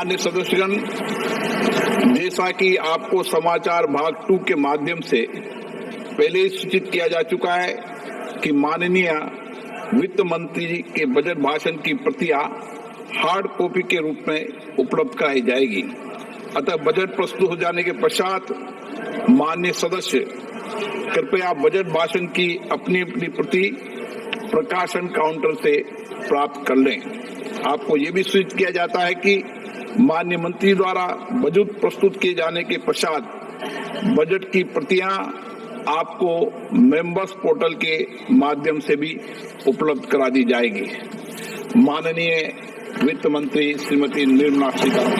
माननीय सदस्यगण, जैसा कि आपको समाचार भाग 2 के माध्यम से पहले ही सूचित किया जा चुका है कि माननीय वित्त मंत्री के बजट भाषण की प्रतियां हार्ड कॉपी के रूप में उपलब्ध कराई जाएगी। अतः बजट प्रस्तुत हो जाने के पश्चात माननीय सदस्य कृपया बजट भाषण की अपनी अपनी प्रति प्रकाशन काउंटर से प्राप्त कर लें। आपको ये भी सूचित किया जाता है कि माननीय मंत्री द्वारा बजट प्रस्तुत किए जाने के पश्चात बजट की प्रतियां आपको मेंबर्स पोर्टल के माध्यम से भी उपलब्ध करा दी जाएगी। माननीय वित्त मंत्री श्रीमती निर्मला सीतारमण।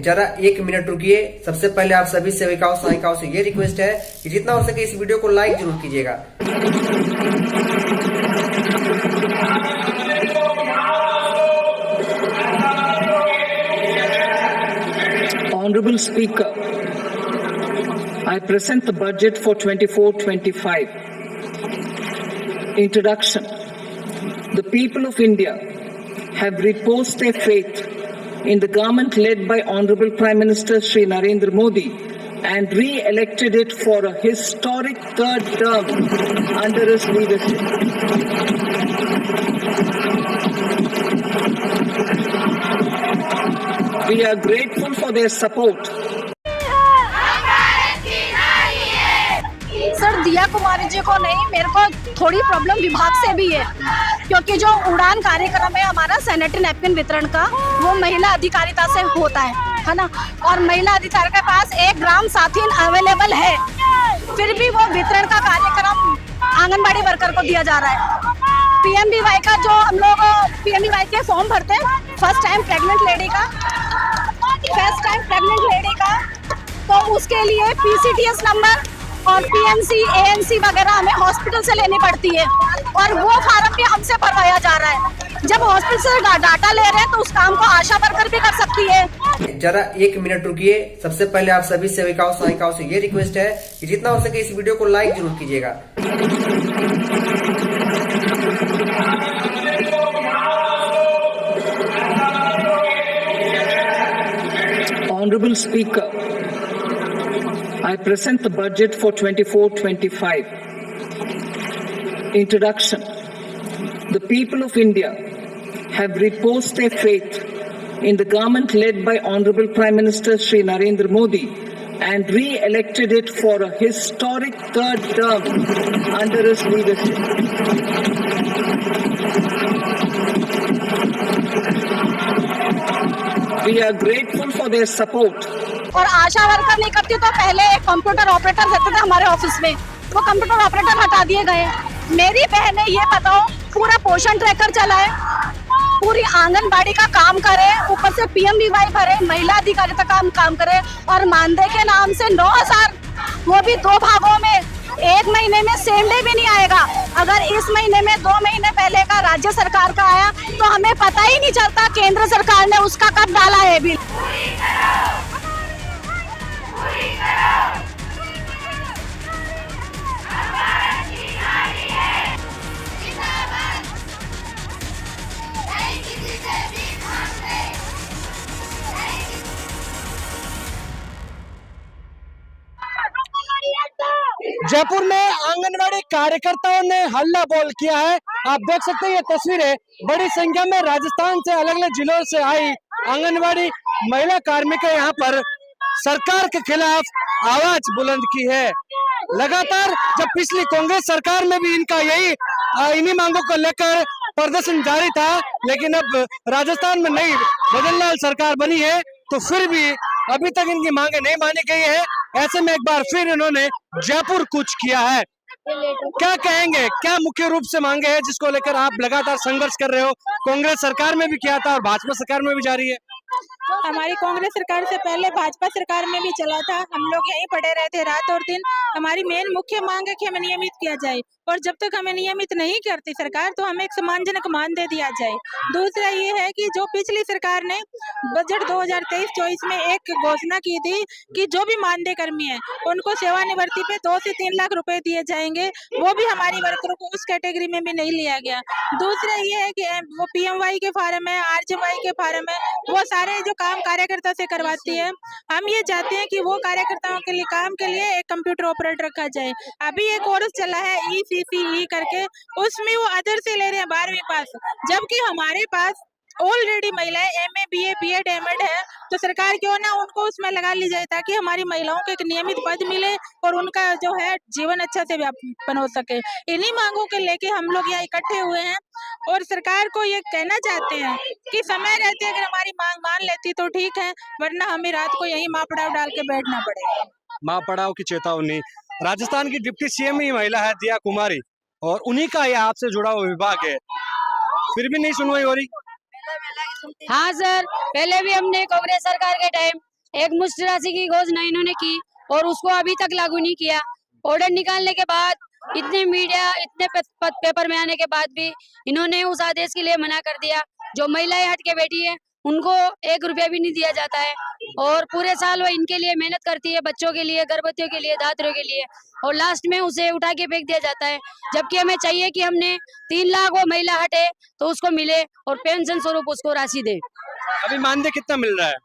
जरा 1 मिनट रुकिए। सबसे पहले आप सभी सेविकाओं सहायिकाओं से ये रिक्वेस्ट है कि जितना हो सके इस वीडियो को लाइक जरूर कीजिएगा। Honorable Speaker, I present the budget for 24-25. Introduction. The people of India have reposed their faith in the government led by Honorable Prime Minister Shri Narendra Modi and re-elected it for a historic third term under his leadership. We are grateful for their support. Sir, दिया कुमारी जी को नहीं, मेरे को थोड़ी problem विभाग से भी है, क्योंकि जो उड़ान कार्यक्रम है हमारा सैनिटरी नैपकिन वितरण का, वो महिला अधिकारिता से होता है ना, और महिला अधिकारी के पास 1 ग्राम साथीन अवेलेबल है, फिर भी वो वितरण का कार्यक्रम आंगनबाड़ी वर्कर को दिया जा रहा है। पीएमबीवाई का जो हम लोग पीएमबीवाई के फॉर्म भरते हैं, फर्स्ट टाइम प्रेग्नेंट लेडी का, तो उसके लिए पीसीटीएस नंबर और पीएमसी एएनसी वगैरह हमें हॉस्पिटल से लेनी पड़ती है, और वो फार्म भी हमसे भरवाया जा रहा है। जब हॉस्पिटल से डाटा ले रहे हैं तो उस काम को आशा वर्कर भी कर सकती है। जरा 1 मिनट रुकिए। सबसे पहले आप सभी सेविकाओं सहायिकाओं से ये रिक्वेस्ट है कि जितना हो सके इस वीडियो को लाइक जरूर कीजिएगा। Honorable Speaker, I present the budget for 24-25. Introduction. The people of India have reposed their faith in the government led by Honorable Prime Minister Shri Narendra Modi and re-elected it for a historic third term under his leadership. We are grateful for their support. और आशा worker नहीं करती तो पहले एक computer operator रहते थे हमारे office में, वो कंप्यूटर ऑपरेटर हटा दिए गए। मेरी बहन ने ये बताओ, पूरा पोषण ट्रैकर चलाए, पूरी आंगनबाड़ी का काम करे, ऊपर से पीएमबीवाई भरे, महिला अधिकारिता का काम करे, और मानदेय के नाम से 9,000, वो भी 2 भागों में, 1 महीने में सेम डे भी नहीं आएगा। अगर इस महीने में 2 महीने पहले का राज्य सरकार का आया तो हमें पता ही नहीं चलता केंद्र सरकार ने उसका कब डाला है बिल। जयपुर में आंगनवाड़ी कार्यकर्ताओं ने हल्ला बोल किया है। आप देख सकते हैं ये तस्वीरें, बड़ी संख्या में राजस्थान से अलग अलग जिलों से आई आंगनवाड़ी महिला कार्मिक यहाँ पर सरकार के खिलाफ आवाज बुलंद की है। लगातार जब पिछली कांग्रेस सरकार में भी इनका इन्हीं मांगों को लेकर प्रदर्शन जारी था, लेकिन अब राजस्थान में नई बदनलाल सरकार बनी है तो फिर भी अभी तक इनकी मांगे नहीं मानी गई है। ऐसे में एक बार फिर इन्होंने जयपुर कूच किया है। क्या कहेंगे, क्या मुख्य रूप से मांगे हैं जिसको लेकर आप लगातार संघर्ष कर रहे हो? कांग्रेस सरकार में भी किया था और भाजपा सरकार में भी जारी है। हमारी कांग्रेस सरकार से पहले भाजपा सरकार में भी चला था, हम लोग यहीं पड़े रहते रात और दिन। हमारी मेन मुख्य मांग है कि हमें नियमित किया जाए, और जब तक हमें नियमित नहीं करती सरकार तो हमें एक सम्मानजनक मानदेय दिया जाए। दूसरा ये है कि जो पिछली सरकार ने बजट 2023-24 में एक घोषणा की थी कि जो भी मानदेय कर्मी है उनको सेवानिवृत्ति पे 2 से 3 लाख रुपए दिए जाएंगे, वो भी हमारी वर्करों को उस कैटेगरी में भी नहीं लिया गया। दूसरा ये है कि वो PMY के फार्म है, RJY के फार्म है, वो सारे जो काम कार्यकर्ता से करवाती है। हम ये चाहते हैं कि वो कार्यकर्ताओं के लिए काम के लिए एक कंप्यूटर ऑपरेटर रखा जाए। अभी एक कोर्स चला है ECCE करके, उसमें वो अदर से ले रहे हैं 12वीं पास, जबकि हमारे पास ऑलरेडी महिलाएं MA BA BEd MAd है, तो सरकार क्यों ना उनको उसमें लगा ली जाए ताकि हमारी महिलाओं को एक नियमित पद मिले और उनका जो है जीवन अच्छा से व्यापन हो सके। इन्हीं मांगों के लेके हम लोग यहाँ इकट्ठे हुए हैं और सरकार को ये कहना चाहते हैं कि समय रहते अगर हमारी मांग मान लेती तो ठीक है, वरना हमें रात को यही माँ पड़ाव डाल के बैठना पड़ेगा। माँ पड़ाव की चेतावनी। राजस्थान की डिप्टी CM ही महिला है दिया कुमारी, और उन्हीं का ये आपसे जुड़ा हुआ विभाग है, फिर भी नहीं सुनवाई हो रही। हाँ सर, पहले भी हमने कांग्रेस सरकार के टाइम एक मुश्त राशि की घोषणा इन्होंने की और उसको अभी तक लागू नहीं किया। ऑर्डर निकालने के बाद इतने मीडिया इतने पेपर में आने के बाद भी इन्होंने उस आदेश के लिए मना कर दिया। जो महिलाएं हट के बैठी है उनको 1 रुपया भी नहीं दिया जाता है, और पूरे साल वो इनके लिए मेहनत करती है, बच्चों के लिए, गर्भवतियों के लिए, दात्रियों के लिए, और लास्ट में उसे उठा के फेंक दिया जाता है। जबकि हमें चाहिए कि हमने 3 लाख वो महिला हटे तो उसको मिले और पेंशन स्वरूप उसको राशि दे। अभी मानदेय कितना मिल रहा है?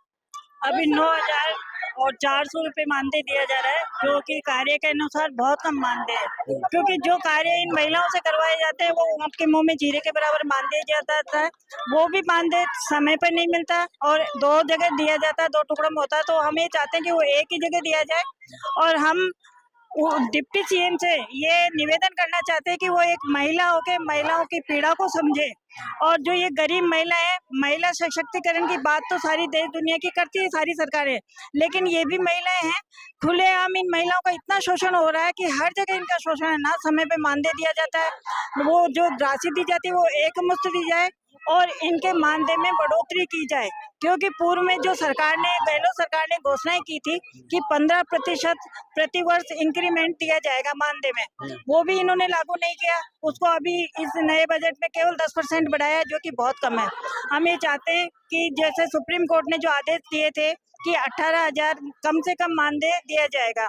अभी 9,000 और 400 रुपए मानदेय दिया जा रहा है, जो कि कार्य के अनुसार बहुत कम मानदेय है, क्योंकि जो कार्य इन महिलाओं से करवाए जाते हैं वो आपके मुंह में जीरे के बराबर मानदेय दिया जाता है। वो भी मानदेय समय पर नहीं मिलता और 2 जगह दिया जाता है, 2 टुकड़ों में होता है। तो हम ये चाहते हैं कि वो एक ही जगह दिया जाए, और हम डिप्टी CM से ये निवेदन करना चाहते हैं कि वो एक महिला होकर महिलाओं की पीड़ा को समझे, और जो ये गरीब महिला है, महिला सशक्तिकरण की बात तो सारी देश दुनिया की करती है सारी सरकारें, लेकिन ये भी महिलाएं हैं। खुलेआम इन महिलाओं का इतना शोषण हो रहा है कि हर जगह इनका शोषण है। ना समय पे मानदेय दिया जाता है, वो जो राशि दी जाती है वो एक मुश्त दी जाए और इनके मानदेय में बढ़ोतरी की जाए, क्योंकि पूर्व में जो सरकार ने गहलोत सरकार ने घोषणाएं की थी कि 15% प्रति वर्ष इंक्रीमेंट दिया जाएगा मानदेय में, वो भी इन्होंने लागू नहीं किया। उसको अभी इस नए बजट में केवल 10% बढ़ाया, जो कि बहुत कम है। हम ये चाहते हैं कि जैसे सुप्रीम कोर्ट ने जो आदेश दिए थे कि 18,000 कम से कम मानदेय दिया जाएगा,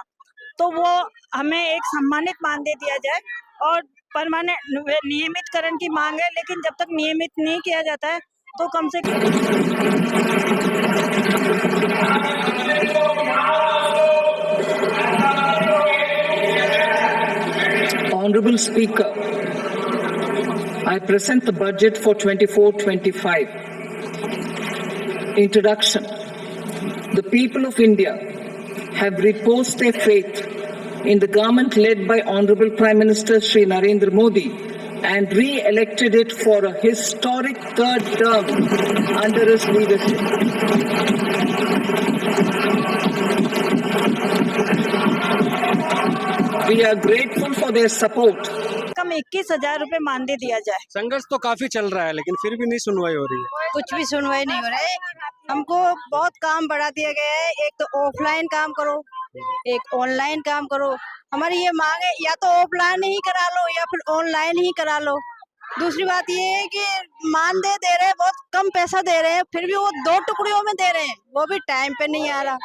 तो वो हमें एक सम्मानित मानदेय दिया जाए। और परमानेंट नियमितकरण की मांग है, लेकिन जब तक नियमित नहीं किया जाता है तो कम से कम Honorable Speaker, I present the budget for 24-25. Introduction. The people of India have reposed their faith in the government led by Honorable Prime Minister Shri Narendra Modi and re-elected it for a historic 3rd term under his leadership. We are grateful for their support. कम 21,000 रुपए मानदेय दिया जाए। संघर्ष तो काफी चल रहा है, लेकिन फिर भी नहीं सुनवाई हो रही है। कुछ भी सुनवाई नहीं हो रहा है। हमको बहुत काम बढ़ा दिया गया है, एक तो ऑफलाइन काम करो, एक ऑनलाइन काम करो। हमारी ये मांग है या तो ऑफलाइन ही करा लो या फिर ऑनलाइन ही करा लो। दूसरी बात ये है कि मानदेय दे रहे हैं, बहुत कम पैसा दे रहे हैं, फिर भी वो 2 टुकड़ियों में दे रहे हैं, वो भी टाइम पे नहीं आ रहा।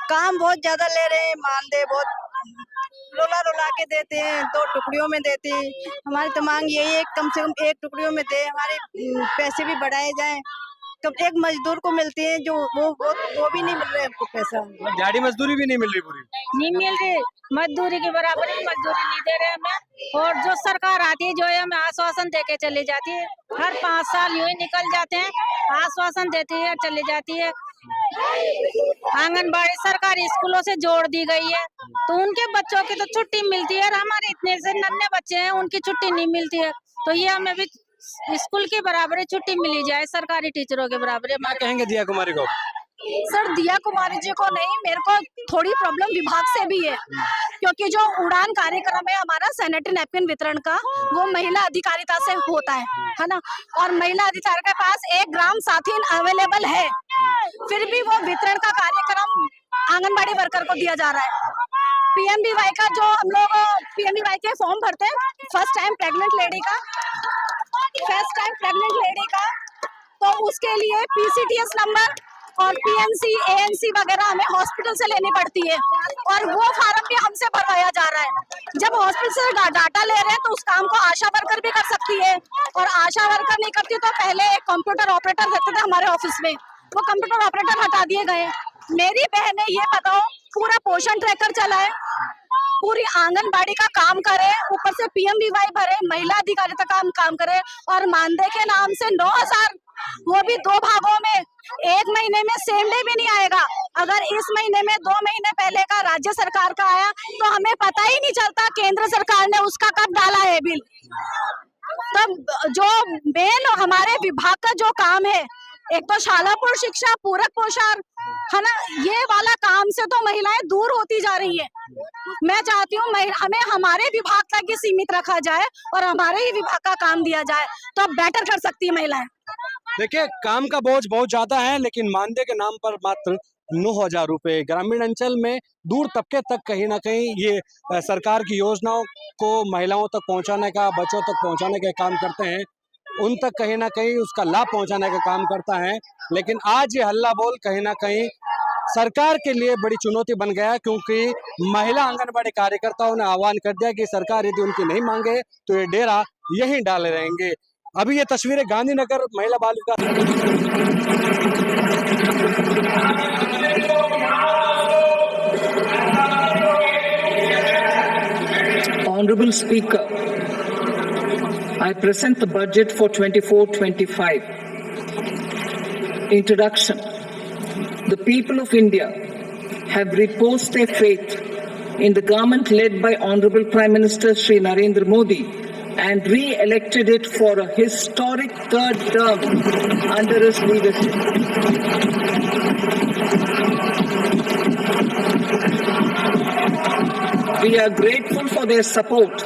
काम बहुत ज्यादा ले रहे हैं, मानदेय बहुत रुला के देते हैं, 2 टुकड़ियों में देते हैं। हमारी तो मांग यही है कम से कम 1 टुकड़ियों में दे, हमारे पैसे भी बढ़ाए जाएं। कब एक मजदूर को मिलती है जो वो भी नहीं मिल रहा है हमको पैसा। दिहाड़ी मजदूरी भी नहीं मिल रही पूरी, नहीं मिल रही, मजदूरी के बराबर ही मजदूरी नहीं दे रहे हमें। और जो सरकार आती है जो है हमें आश्वासन देके चली जाती है, हर 5 साल यूं ही निकल जाते हैं, आश्वासन देती है चली जाती है। आंगनबाड़ी सरकारी स्कूलों से जोड़ दी गई है, तो उनके बच्चों की तो छुट्टी मिलती है, और हमारे इतने से नन्हे बच्चे हैं उनकी छुट्टी नहीं मिलती है। तो ये हमें भी स्कूल के बराबर छुट्टी मिली जाए, सरकारी टीचरों के बराबर। क्या कहेंगे दिया कुमारी को? सर दिया कुमारी जी को नहीं, मेरे को थोड़ी प्रॉब्लम विभाग से भी है। क्योंकि जो उड़ान कार्यक्रम है हमारा सैनिटरी नैपकिन वितरण का, वो महिला अधिकारिता से होता है ना। और महिला अधिकारी के पास 1 ग्राम साथीन अवेलेबल है, फिर भी वो वितरण का कार्यक्रम आंगनबाड़ी वर्कर को दिया जा रहा है। पीएमवीवाई का जो हम लोग पीएमवीवाई के फॉर्म भरते हैं, फर्स्ट टाइम प्रेग्नेंट लेडी का, तो उसके लिए पीसीटीएस नंबर और पीएनसी एएनसी वगैरह हमें हॉस्पिटल से लेनी पड़ती है, और वो फार्म भी हमसे भरवाया जा रहा है। जब हॉस्पिटल से डाटा ले रहे हैं तो उस काम को आशा वर्कर भी कर सकती है, और आशा वर्कर नहीं करती तो पहले एक कंप्यूटर ऑपरेटर रहते थे हमारे ऑफिस में, वो कंप्यूटर ऑपरेटर हटा दिए गए। मेरी बहनें ये बताओ, पूरा पोषण ट्रैकर चलाए, पूरी आंगनबाड़ी का काम करे, ऊपर से पीएमवीवाई भरे, महिला अधिकारिता का काम करे, और मानदेय के नाम से 9,000, वो भी 2 भागों में। 1 महीने में सेम डे भी नहीं आएगा। अगर इस महीने में 2 महीने पहले का राज्य सरकार का आया तो हमें पता ही नहीं चलता केंद्र सरकार ने उसका कब डाला है बिल। तब जो मेन हमारे विभाग का जो काम है, एक तो शाला पूर्व शिक्षा, पूरक पोषण है ना, ये वाला काम से तो महिलाएं दूर होती जा रही है। मैं चाहती हूँ हमें हमारे विभाग तक ही सीमित रखा जाए और हमारे ही विभाग का काम दिया जाए, तो बेटर कर सकती है महिलाएं। देखिए, काम का बोझ बहुत ज्यादा है, लेकिन मानदेय के नाम पर मात्र 9,000 रुपए। ग्रामीण अंचल में दूर तबके तक कहीं ना कहीं ये सरकार की योजनाओं को महिलाओं तक पहुंचाने का, बच्चों तक पहुंचाने का काम करते हैं, उन तक कहीं ना कहीं उसका लाभ पहुंचाने का काम करता है। लेकिन आज ये हल्ला बोल कहीं ना कहीं सरकार के लिए बड़ी चुनौती बन गया, क्योंकि महिला आंगनबाड़ी कार्यकर्ताओं ने आह्वान कर दिया कि सरकार यदि उनकी नहीं मांगे तो ये डेरा यहीं डाले रहेंगे। अभी ये तस्वीरें गांधीनगर महिला बाल विकास Honorable Speaker, I present the budget for 24-25. Introduction. The people of India have reposed their faith in the government led by Honorable Prime Minister Shri Narendra Modi and re-elected it for a historic 3rd term under his leadership. We are grateful for their support